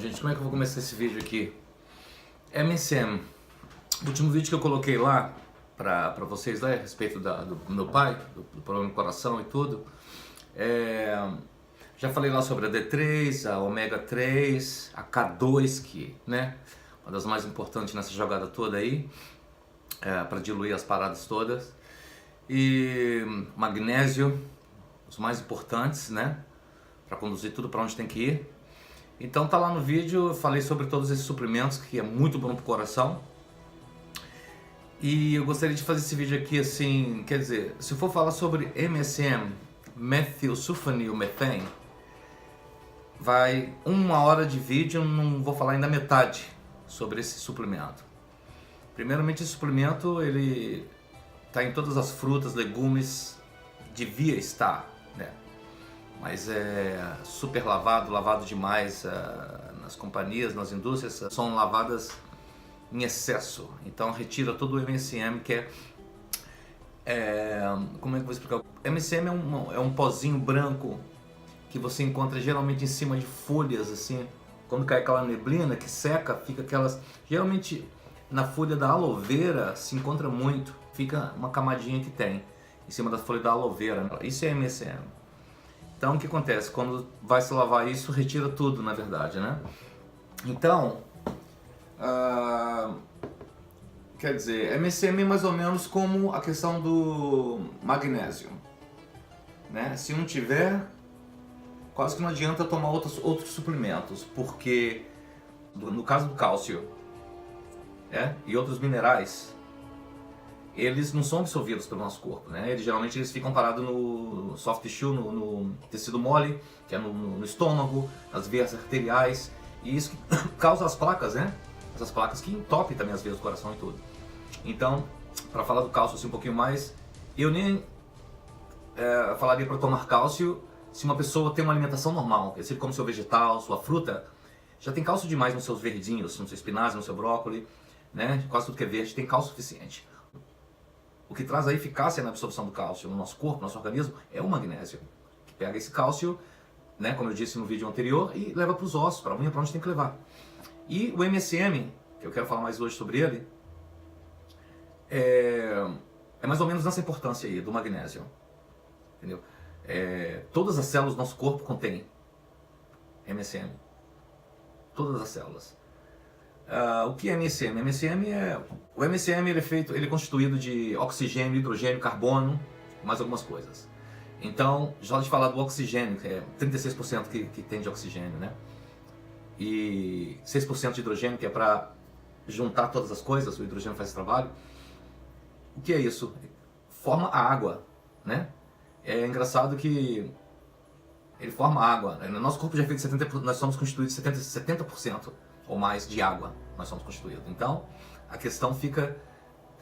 Gente, como é que eu vou começar esse vídeo aqui? MSM. O último vídeo que eu coloquei lá pra vocês lá a respeito do meu pai, do problema do coração e tudo. Já falei lá sobre a D3, a ômega 3, a K2, que, né, uma das mais importantes nessa jogada toda aí, para diluir as paradas todas. E magnésio, os mais importantes, né, para conduzir tudo para onde tem que ir. Então tá lá no vídeo, eu falei sobre todos esses suplementos que é muito bom pro coração. E eu gostaria de fazer esse vídeo aqui assim, quer dizer, se eu for falar sobre MSM, methylsulfonylmethane, vai 1 hora de vídeo, eu não vou falar ainda metade sobre esse suplemento. Primeiramente, esse suplemento ele tá em todas as frutas, legumes, devia estar, né? Mas é super lavado demais nas companhias, nas indústrias, são lavadas em excesso. Então retira todo o MSM, que como é que eu vou explicar? MSM é um pozinho branco que você encontra geralmente em cima de folhas, assim, quando cai aquela neblina que seca, fica aquelas, geralmente na folha da aloe vera se encontra muito, fica uma camadinha que tem em cima da folha da aloe vera, isso é MSM. Então o que acontece? Quando vai se lavar isso, retira tudo, na verdade, né? Então, quer dizer, MSM é mais ou menos como a questão do magnésio, né? Se não tiver, quase que não adianta tomar outros suplementos, porque no caso do cálcio e outros minerais, eles não são absorvidos pelo nosso corpo, né? Geralmente eles ficam parados no soft tissue, no tecido mole, que é no estômago, nas veias arteriais, e isso que causa as placas, né? Essas placas que entopem também as veias do coração e tudo. Então, para falar do cálcio assim um pouquinho mais, eu nem falaria para tomar cálcio se uma pessoa tem uma alimentação normal, se ele come seu vegetal, sua fruta, já tem cálcio demais nos seus verdinhos, no seu espinafre, no seu brócolis, né? Quase tudo que é verde tem cálcio suficiente. O que traz a eficácia na absorção do cálcio no nosso corpo, no nosso organismo, é o magnésio, que pega esse cálcio, né, como eu disse no vídeo anterior, e leva para os ossos, para a unha, para onde tem que levar. E o MSM, que eu quero falar mais hoje sobre ele, é mais ou menos nessa importância aí do magnésio, entendeu? Todas as células do nosso corpo contêm MSM, todas as células. O que é MSM? O MSM ele é constituído de oxigênio, hidrogênio, carbono, mais algumas coisas. Então, já de falar do oxigênio, que é 36% que tem de oxigênio, né? E 6% de hidrogênio, que é para juntar todas as coisas, o hidrogênio faz esse trabalho. O que é isso? Forma a água, né? É engraçado que ele forma água. No nosso corpo já é feito 70%, nós somos constituídos de 70% ou mais de água, nós somos constituídos. Então, a questão fica,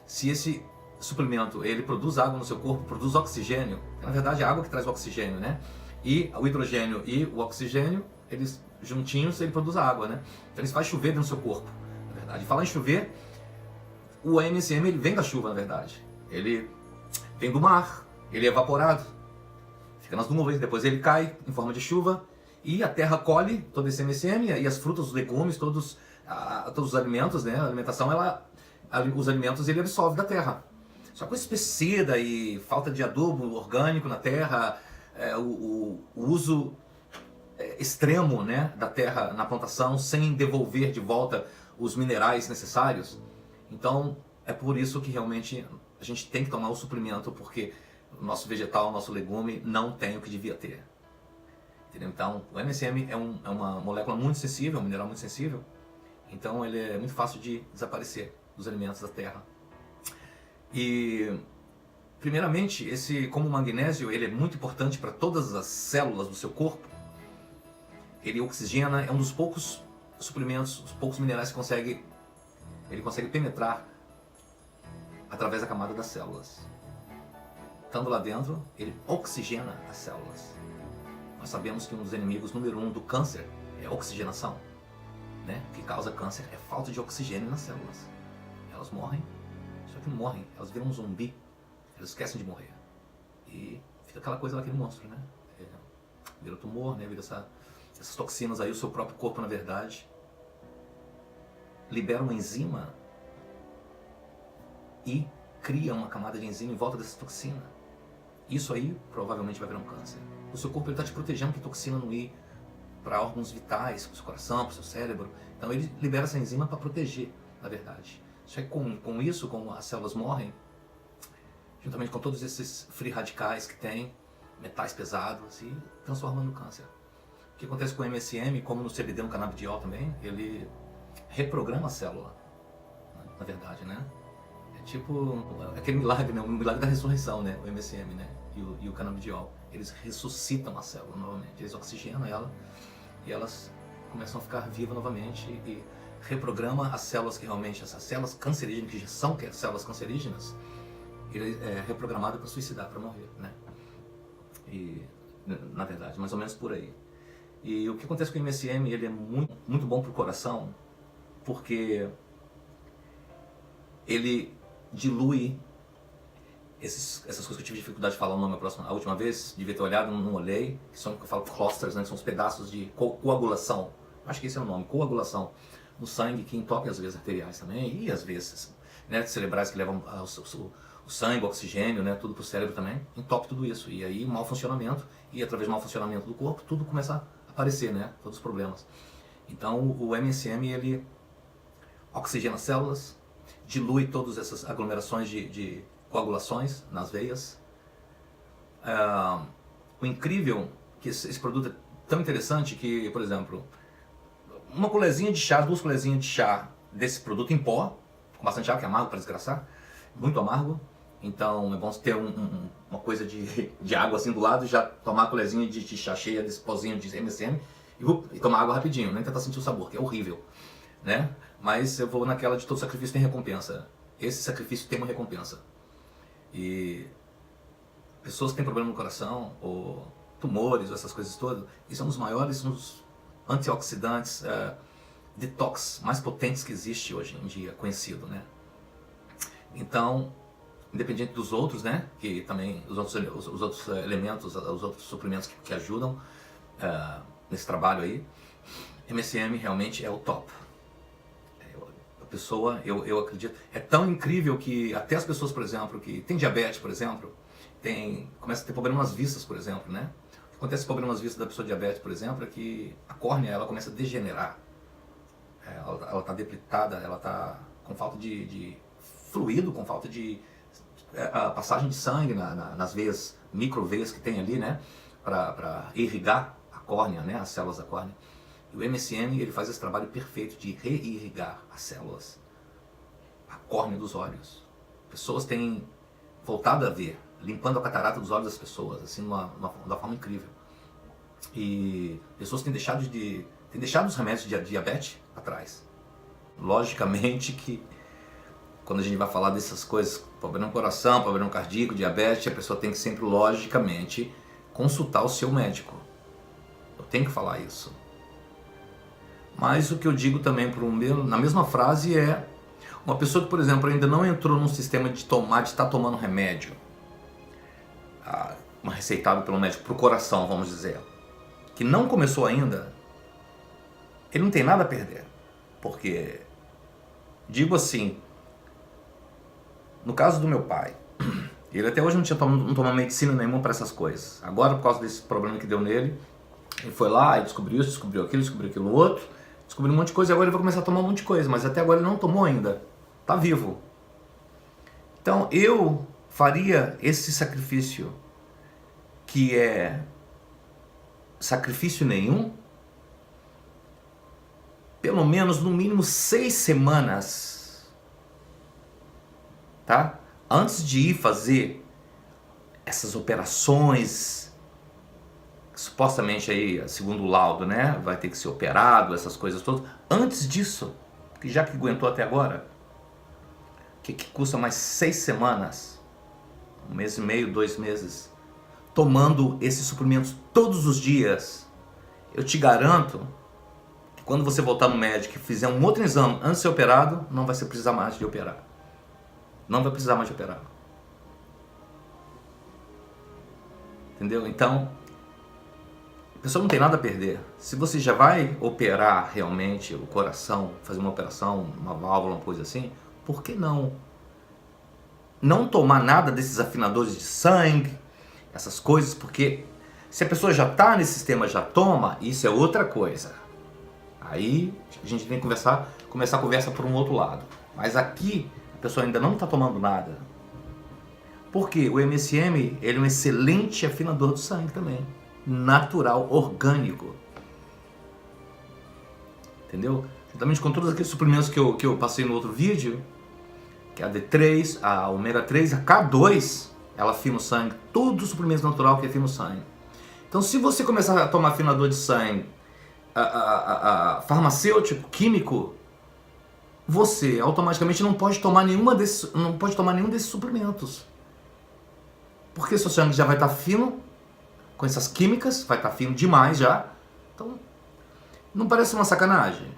se esse suplemento, ele produz água no seu corpo, produz oxigênio, na verdade é a água que traz o oxigênio, né? E o hidrogênio e o oxigênio, eles juntinhos, ele produz água, né? Então eles fazem chover dentro do seu corpo, na verdade. E falar em chover, o MSM, ele vem da chuva, na verdade. Ele vem do mar, ele é evaporado, fica nas nuvens, depois ele cai em forma de chuva, e a terra colhe todo esse MSM, e as frutas, os legumes, todos os alimentos, né? A alimentação, os alimentos ele absorve da terra. Só com esse pesticida e falta de adubo orgânico na terra, o uso extremo, né, da terra na plantação, sem devolver de volta os minerais necessários. Então, é por isso que realmente a gente tem que tomar o suplemento, porque o nosso vegetal, o nosso legume não tem o que devia ter. Entendeu? Então, o MSM é uma molécula muito sensível, um mineral muito sensível, então ele é muito fácil de desaparecer dos alimentos da terra. E, primeiramente, como o magnésio ele é muito importante para todas as células do seu corpo, ele oxigena, é um dos poucos suplementos, dos poucos minerais que ele consegue penetrar através da camada das células. Estando lá dentro, ele oxigena as células. Nós sabemos que um dos inimigos número 1 do câncer é a oxigenação, né? O que causa câncer é falta de oxigênio nas células. Elas morrem, só que não morrem, elas viram um zumbi, elas esquecem de morrer. E fica aquela coisa lá, aquele monstro, né? Vira tumor, né? Vira essas toxinas aí, o seu próprio corpo, na verdade, libera uma enzima e cria uma camada de enzima em volta dessa toxina. Isso aí provavelmente vai virar um câncer. O seu corpo está te protegendo para a toxina não ir para órgãos vitais, para o seu coração, para o seu cérebro. Então ele libera essa enzima para proteger, na verdade. Só que com isso, como as células morrem, juntamente com todos esses free radicais que tem, metais pesados, e transforma no câncer. O que acontece com o MSM, como no CBD, no canabidiol também, ele reprograma a célula, na verdade, né? É tipo aquele milagre, né? O milagre da ressurreição, né? O MSM, né? E o canabidiol. Eles ressuscitam a célula novamente, eles oxigenam ela e elas começam a ficar vivas novamente e reprograma as células que realmente, essas células cancerígenas, que já são células cancerígenas, ele é reprogramado para suicidar, para morrer, né? E, na verdade, mais ou menos por aí. E o que acontece com o MSM, ele é muito, muito bom para o coração, porque ele dilui essas coisas que eu tive dificuldade de falar o nome a última vez, devia ter olhado, não olhei, que são, que eu falo clusters, né, que são os pedaços de coagulação, acho que esse é o nome, coagulação, no sangue, que entope as veias arteriais também, e as veias, né, cerebrais que levam o sangue, o oxigênio, né, tudo para o cérebro também, entope tudo isso, e aí mau funcionamento, e através do mau funcionamento do corpo, tudo começa a aparecer, né, todos os problemas. Então o MSM, ele oxigena as células, dilui todas essas aglomerações de coagulações nas veias. O incrível que esse produto é tão interessante que, por exemplo, uma colherzinha de chá, 2 colherzinhas de chá desse produto em pó, com bastante água, que é amargo para desgraçar, muito amargo, então é bom ter uma coisa de água assim do lado, já tomar a colherzinha de chá cheia desse pozinho de MSM e tomar água rapidinho, nem tentar sentir o sabor, que é horrível, né? Mas eu vou naquela de todo sacrifício tem recompensa. Esse sacrifício tem uma recompensa. E pessoas que têm problema no coração, ou tumores, ou essas coisas todas, e são os maiores, os antioxidantes, detox mais potentes que existe hoje em dia, conhecido, né? Então, independente dos outros, né, que também, os outros elementos, os outros suprimentos que ajudam nesse trabalho aí, MSM realmente é o top. A pessoa, eu acredito, é tão incrível que até as pessoas, por exemplo, que tem diabetes, por exemplo, começa a ter problema nas vistas, por exemplo, né? O que acontece com o problema nas vistas da pessoa diabética, por exemplo, é que a córnea, ela começa a degenerar. Ela está debilitada, ela está com falta de fluido, com falta de a passagem de sangue nas veias, microveias que tem ali, né? Para irrigar a córnea, né? As células da córnea. E o MSM, ele faz esse trabalho perfeito de reirrigar as células, a córnea dos olhos. Pessoas têm voltado a ver, limpando a catarata dos olhos das pessoas, assim, de uma forma incrível. E pessoas têm deixado os remédios de diabetes atrás. Logicamente que, quando a gente vai falar dessas coisas, problema no coração, problema cardíaco, diabetes, a pessoa tem que sempre, logicamente, consultar o seu médico. Eu tenho que falar isso. Mas o que eu digo também na mesma frase é uma pessoa que, por exemplo, ainda não entrou num sistema de estar tomando remédio, uma receitado pelo médico para o coração, vamos dizer, que não começou ainda, ele não tem nada a perder. Porque, digo assim, no caso do meu pai, ele até hoje não tomou medicina nenhuma para essas coisas. Agora, por causa desse problema que deu nele, ele foi lá e descobriu isso, descobriu aquilo outro, descobriu um monte de coisa e agora ele vai começar a tomar um monte de coisa, mas até agora ele não tomou ainda, tá vivo. Então eu faria esse sacrifício, que é sacrifício nenhum, pelo menos no mínimo 6 semanas, tá? Antes de ir fazer essas operações, supostamente aí, segundo o laudo, né, vai ter que ser operado, essas coisas todas. Antes disso, que já que aguentou até agora, que custa mais 6 semanas, 1 mês e meio, 2 meses, tomando esses suprimentos todos os dias, eu te garanto que quando você voltar no médico e fizer um outro exame antes de ser operado, não vai precisar mais de operar. Não vai precisar mais de operar. Entendeu? Então, A pessoa não tem nada a perder. Se você já vai operar realmente o coração, fazer uma operação, uma válvula, uma coisa assim, por que não tomar nada desses afinadores de sangue, essas coisas? Porque se a pessoa já está nesse sistema, já toma, isso é outra coisa. Aí a gente tem que começar a conversa por um outro lado. Mas aqui a pessoa ainda não está tomando nada. Porque o MSM, ele é um excelente afinador do sangue também. Natural, orgânico. Entendeu? Juntamente com todos aqueles suplementos que eu passei no outro vídeo, que é a D3, a ômega 3, a K2, ela afina o sangue. Todo suplemento natural que afina o sangue. Então, se você começar a tomar afinador de sangue, farmacêutico, químico, você automaticamente não pode tomar nenhum desses suplementos. Porque seu sangue já vai estar fino, com essas químicas, vai estar fino demais já. Então, não parece uma sacanagem?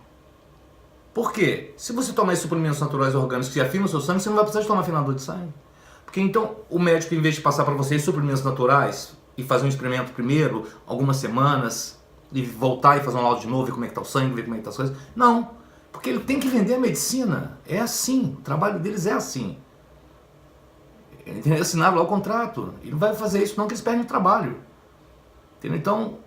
Por quê? Se você tomar esses suplementos naturais orgânicos que afinam o seu sangue, você não vai precisar de tomar afinador de sangue. Porque então, o médico, em vez de passar para você esses suplementos naturais e fazer um experimento primeiro, algumas semanas, e voltar e fazer um laudo de novo, ver como é que está o sangue, ver como é que está as coisas. Não, porque ele tem que vender a medicina. É assim, o trabalho deles é assim. Ele tem que assinar lá o contrato. Ele não vai fazer isso não, que eles perdem o trabalho. Entendeu? Então,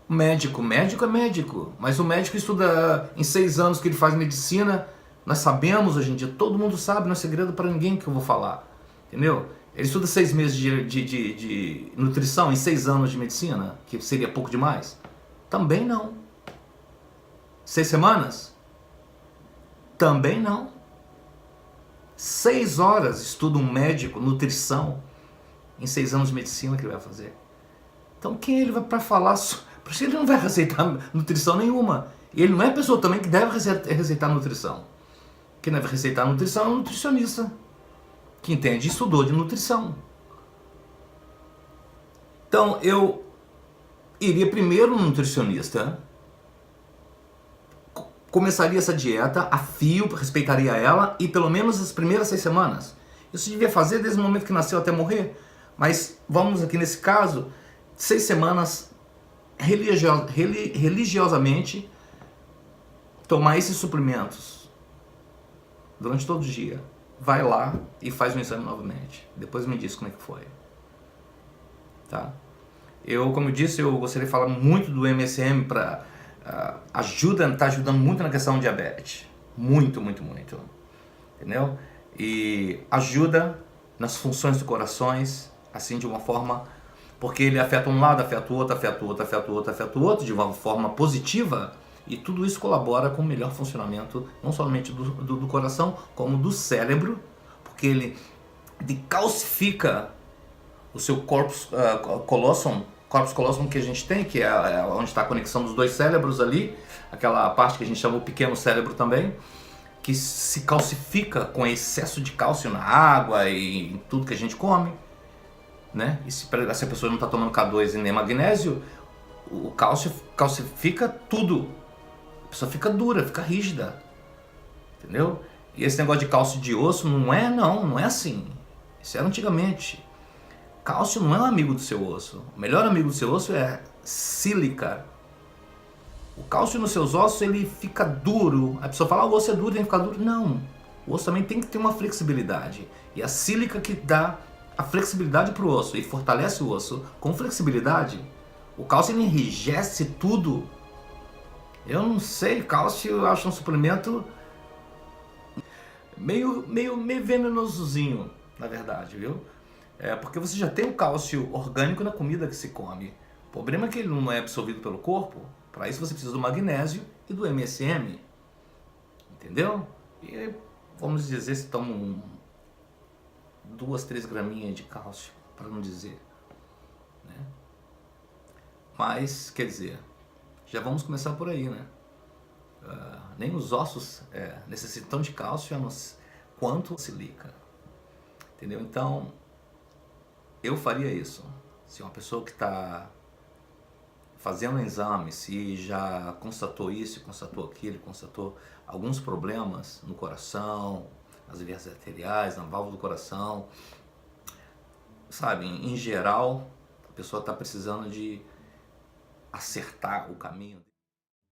médico é médico. Mas o médico estuda em 6 anos que ele faz medicina. Nós sabemos hoje em dia, todo mundo sabe, não é segredo para ninguém que eu vou falar. Entendeu? Ele estuda 6 meses de nutrição em 6 anos de medicina, que seria pouco demais. Também não. 6 semanas? Também não. 6 horas estuda um médico, nutrição, em 6 anos de medicina que ele vai fazer. Então quem ele vai para falar? Por isso ele não vai receitar nutrição nenhuma. E ele não é a pessoa também que deve receitar nutrição. Quem deve receitar nutrição é um nutricionista, que entende e estudou de nutrição. Então eu iria primeiro no nutricionista, começaria essa dieta a fio, respeitaria ela, e pelo menos as primeiras 6 semanas. Isso devia fazer desde o momento que nasceu até morrer. Mas vamos aqui nesse caso, 6 semanas religiosamente tomar esses suplementos durante todo o dia. Vai lá e faz um exame novamente. Depois me diz como é que foi. Tá? Como eu disse, eu gostaria de falar muito do MSM para tá ajudando muito na questão de diabetes. Muito. Entendeu? E ajuda nas funções do coração, assim, de uma forma, porque ele afeta um lado, afeta o outro, de uma forma positiva, e tudo isso colabora com o melhor funcionamento, não somente do coração, como do cérebro, porque ele decalcifica o seu corpus callosum que a gente tem, que é onde está a conexão dos 2 cérebros ali, aquela parte que a gente chama o pequeno cérebro também, que se calcifica com excesso de cálcio na água e em tudo que a gente come, né? E se a pessoa não está tomando K2 e nem magnésio, o cálcio calcifica tudo, a pessoa fica dura, fica rígida, entendeu? E esse negócio de cálcio de osso não é assim, isso era antigamente. Cálcio não é um amigo do seu osso. O melhor amigo do seu osso é sílica. O cálcio nos seus ossos, ele fica duro. A pessoa fala, o osso é duro, tem que ficar duro. Não. O osso também tem que ter uma flexibilidade. E a sílica que dá a flexibilidade para o osso e fortalece o osso com flexibilidade. O cálcio, ele enrijece tudo. Eu não sei, cálcio eu acho um suplemento meio venenosozinho, na verdade, viu? Porque você já tem o cálcio orgânico na comida que se come. O problema é que ele não é absorvido pelo corpo. Para isso você precisa do magnésio e do MSM. Entendeu? E vamos dizer, se tomam 2, 3 graminhas de cálcio, para não dizer. Né? Mas, quer dizer, já vamos começar por aí, né? Nem os ossos necessitam de cálcio quanto silica. Entendeu? Então, eu faria isso. Se uma pessoa que está fazendo exame, se já constatou isso, constatou aquilo, constatou alguns problemas no coração, nas vias arteriais, na válvula do coração, sabe, em geral, a pessoa está precisando de acertar o caminho.